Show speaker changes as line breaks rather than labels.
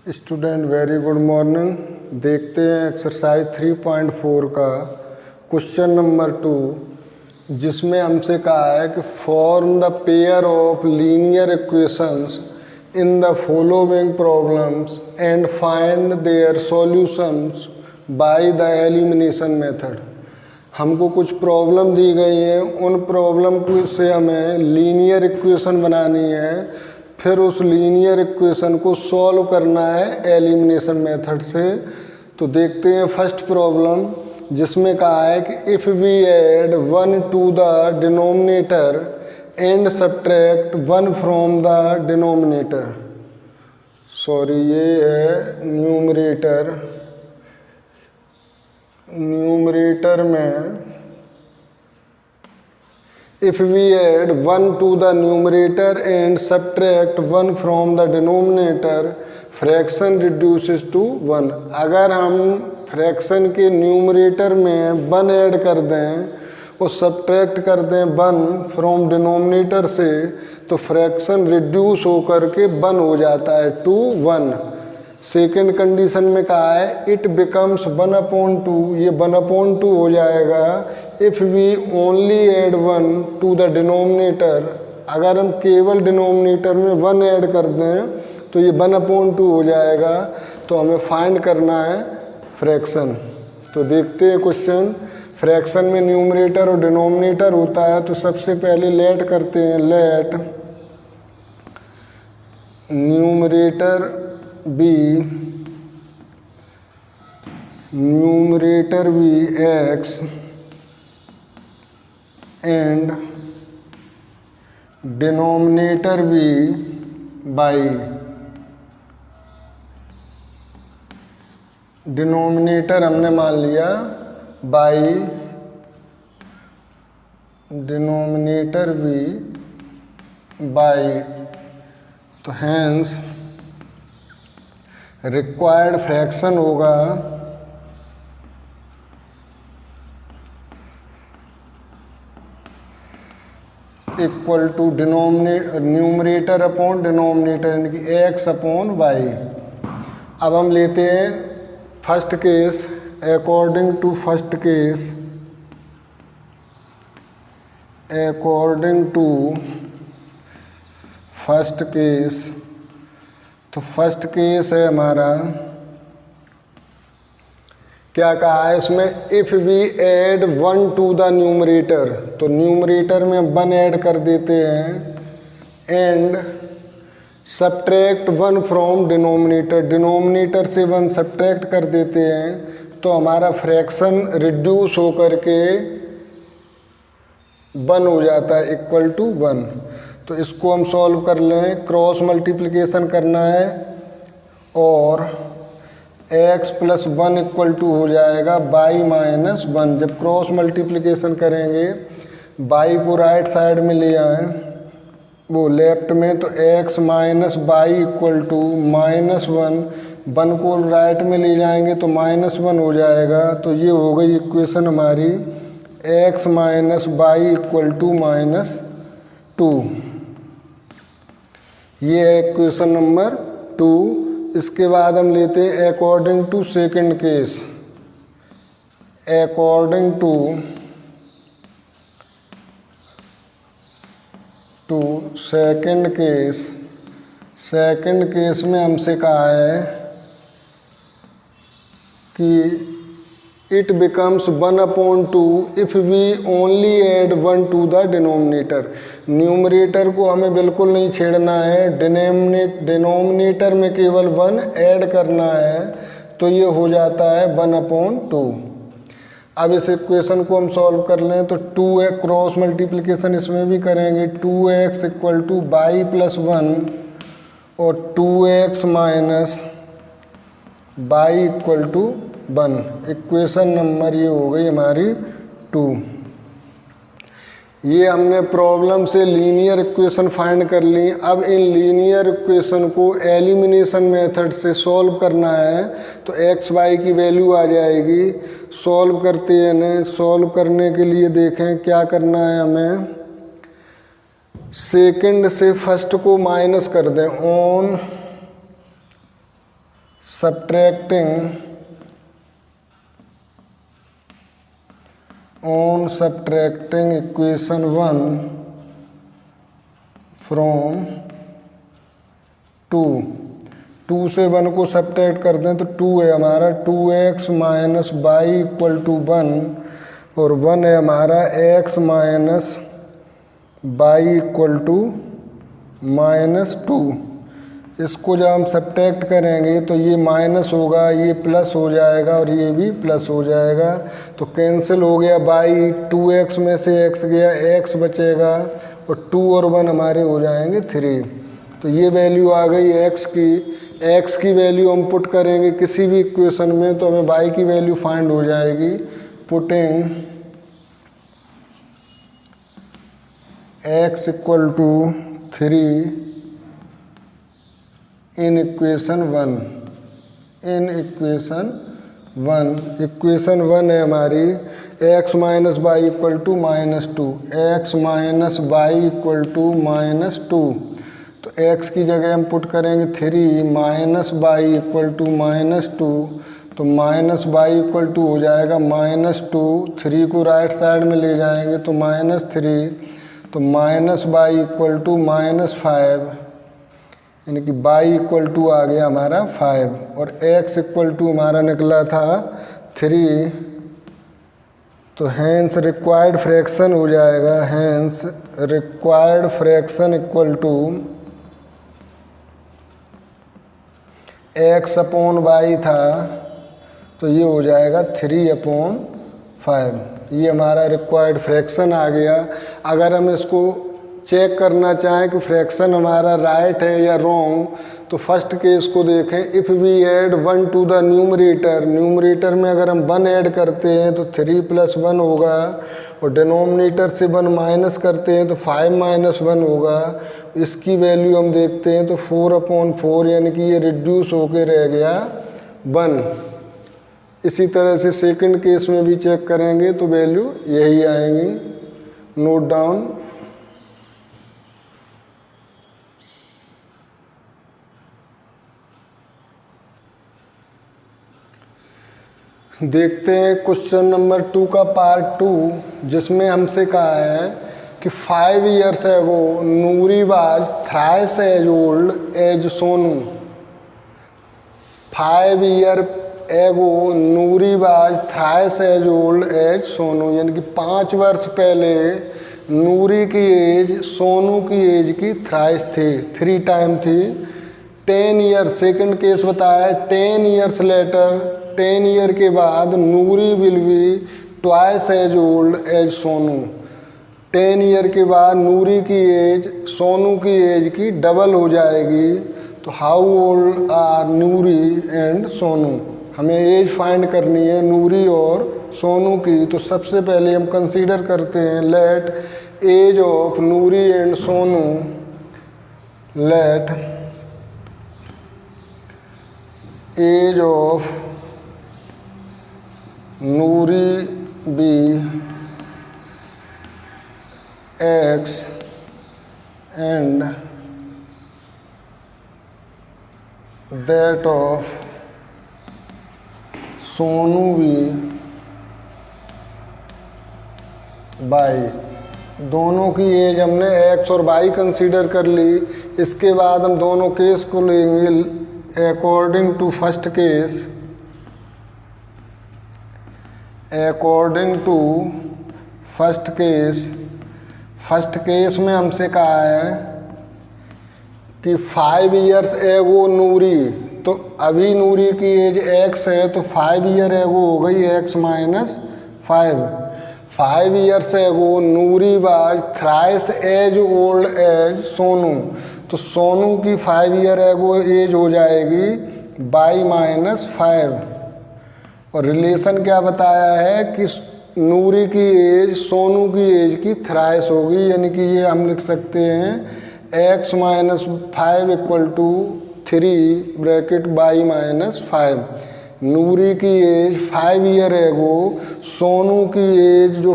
Student very good morning. देखते हैं exercise 3.4 का क्वेश्चन नंबर 2, जिसमें हमसे कहा है कि form the pair of linear equations in the following problems and find their solutions by the elimination method. हमको कुछ प्रॉब्लम दी गई हैं, उन प्रॉब्लम को से हमें लीनियर इक्वेशन बनानी है, फिर उस लीनियर इक्वेशन को सॉल्व करना है एलिमिनेशन मेथड से। तो देखते हैं फर्स्ट प्रॉब्लम, जिसमें कहा है कि if we add 1 to the denominator and subtract 1 from the denominator. Sorry, ये है न्यूमरेटर। न्यूमरेटर में if we add 1 to the numerator and subtract 1 from the denominator, fraction reduces to 1। अगर हम फ्रैक्शन के न्यूमरेटर में 1 ऐड कर दें और सब्ट्रैक्ट कर दें 1 फ्रॉम डिनोमिनेटर से, तो फ्रैक्शन रिड्यूस होकर के 1 हो जाता है टू 1। सेकेंड कंडीशन में कहा है इट बिकम्स 1/2, ये 1/2 हो जाएगा if we only add 1 to the denominator. अगर हम केवल डिनोमिनेटर में 1 ऐड कर दें तो ये 1/2 हो जाएगा। तो हमें फाइंड करना है फ्रैक्शन। तो देखते हैं क्वेश्चन। फ्रैक्शन में न्यूमरेटर और डिनोमिनेटर होता है, तो सबसे पहले लेट करते हैं। Let numerator be x and denominator भी y। डिनोमिनेटर हमने मान लिया y, डिनोमिनेटर भी y। तो हैंस रिक्वायर्ड फ्रैक्शन होगा equal to numerator upon denominator, यानी कि x अपॉन y। अब हम लेते हैं first case. According to first case, according to first case, तो फर्स्ट केस है हमारा, क्या कहा है इसमें, if we add 1 to the numerator, तो न्यूमरेटर में 1 ऐड कर देते हैं, and subtract 1 from denominator, denominator से 1 सब्ट्रैक्ट कर देते हैं, तो हमारा फ्रैक्शन रिड्यूस होकर के 1 हो जाता है इक्वल टू 1। तो इसको हम सॉल्व कर लें। क्रॉस मल्टीप्लिकेशन करना है और x + 1 इक्वल टू हो जाएगा y - 1। जब क्रॉस मल्टीप्लिकेशन करेंगे, y को राइट साइड में ले आएँ, वो लेफ्ट में, तो x - y इक्वल टू -1। 1 को राइट में ले जाएंगे तो -1 हो जाएगा। तो ये हो गई इक्वेशन हमारी x - y इक्वल टू -2। ये है इक्वेशन नंबर 2। इसके बाद हम लेते हैं according to second case. According to second case, second case में हमसे कहा है कि it becomes 1/2 if we only add 1 to the denominator. Numerator को हमें बिल्कुल नहीं छेड़ना है, डिनोमिनेटर में केवल 1 ऐड करना है, तो ये हो जाता है 1/2। अब इस इक्वेशन को हम सॉल्व कर लें तो 2x, क्रॉस मल्टीप्लिकेशन इसमें भी करेंगे, 2x इक्वल टू y + 1 और 2x - y equal to 1। Equation number ये हो गई हमारी 2। ये हमने प्रॉब्लम से लीनियर इक्वेशन फाइंड कर ली। अब इन लीनियर इक्वेशन को एलिमिनेशन मेथड से सॉल्व करना है, तो x y की वैल्यू आ जाएगी। सॉल्व करते हैं इन्हें। सॉल्व करने के लिए देखें क्या करना है हमें। सेकंड से फर्स्ट को माइनस कर दें, ऑन subtracting equation 1 from 2 से 1 को सब्ट्रैक्ट कर दें तो 2 है हमारा 2x minus y equal to 1 और 1 है हमारा x minus y equal to -2। इसको जब हम सब्ट्रैक्ट करेंगे तो ये माइनस होगा, ये प्लस हो जाएगा और ये भी प्लस हो जाएगा, तो कैंसिल हो गया बाई, 2x में से x गया, x बचेगा और 2 और 1 हमारे हो जाएंगे 3। तो ये वैल्यू आ गई x की वैल्यू हम पुट करेंगे किसी भी इक्वेशन में तो हमें y की वैल्यू फाइंड हो जाएगी। Putting x equal to 3 in equation 1 equation 1 है हमारी x minus y equal to -2, x minus y equal to -2। तो x की जगह हम पुट करेंगे 3 माइनस वाई इक्वल टू -2, तो माइनस वाई इक्वल टू हो जाएगा -2, 3 को राइट साइड में ले जाएंगे तो -3, तो माइनस वाई इक्वल टू -5, यानी कि y इक्वल टू आ गया हमारा 5 और x इक्वल टू हमारा निकला था 3। तो हैंस रिक्वायर्ड फ्रैक्शन हो जाएगा, hence required fraction equal to x upon y था तो ये हो जाएगा 3/5। ये हमारा रिक्वायर्ड फ्रैक्शन आ गया। अगर हम इसको चेक करना चाहें कि फ्रैक्शन हमारा राइट है या रॉन्ग तो फर्स्ट केस को देखें। If we add 1 to the numerator में अगर हम 1 ऐड करते हैं तो 3 + 1 होगा और डिनोमिनेटर से 1 माइनस करते हैं तो 5 - 1 होगा। इसकी वैल्यू हम देखते हैं तो 4/4 यानी कि ये रिड्यूस होके रह गया 1। इसी तरह से सेकंड केस में भी चेक करेंगे तो वैल्यू यही आएंगी। Note down. देखते हैं क्वेश्चन नंबर 2 का पार्ट 2, जिसमें हमसे कहा है कि 5 years ago Noori was thrice as old as Sonu. 5 year ago Noori was thrice as old as Sonu, यानी कि 5 वर्ष पहले नूरी की एज सोनू की एज की थ्राइस थी, 3 टाइम थी। 10 year सेकंड केस बताया है 10 years लेटर, 10 year के बाद Noori will be twice as old as Sonu. 10 year के बाद नूरी की एज सोनू की एज की डबल हो जाएगी। तो how old are Noori and Sonu, हमें एज फाइंड करनी है नूरी और सोनू की। तो सबसे पहले हम कंसीडर करते हैं let age of Noori and Sonu, let age of Noori be x and that of Sonu be y। दोनों की एज हमने x और y कंसीडर कर ली। इसके बाद हम दोनों केस को लेंगे according to first case. According to first case में हमसे कहा है कि 5 years एगो नूरी, तो अभी नूरी की एज x है तो 5 year एगो हो गई x - 5। 5 years ago Noori was thrice as old as Sonu, तो सोनू की 5 year एगो एज हो जाएगी y - 5। और रिलेशन क्या बताया है कि नूरी की एज सोनू की एज की थ्राइस होगी, यानी कि ये हम लिख सकते हैं x - 5 equal to 3 bracket y - 5। Noori की एज 5 year एगो सोनू की एज जो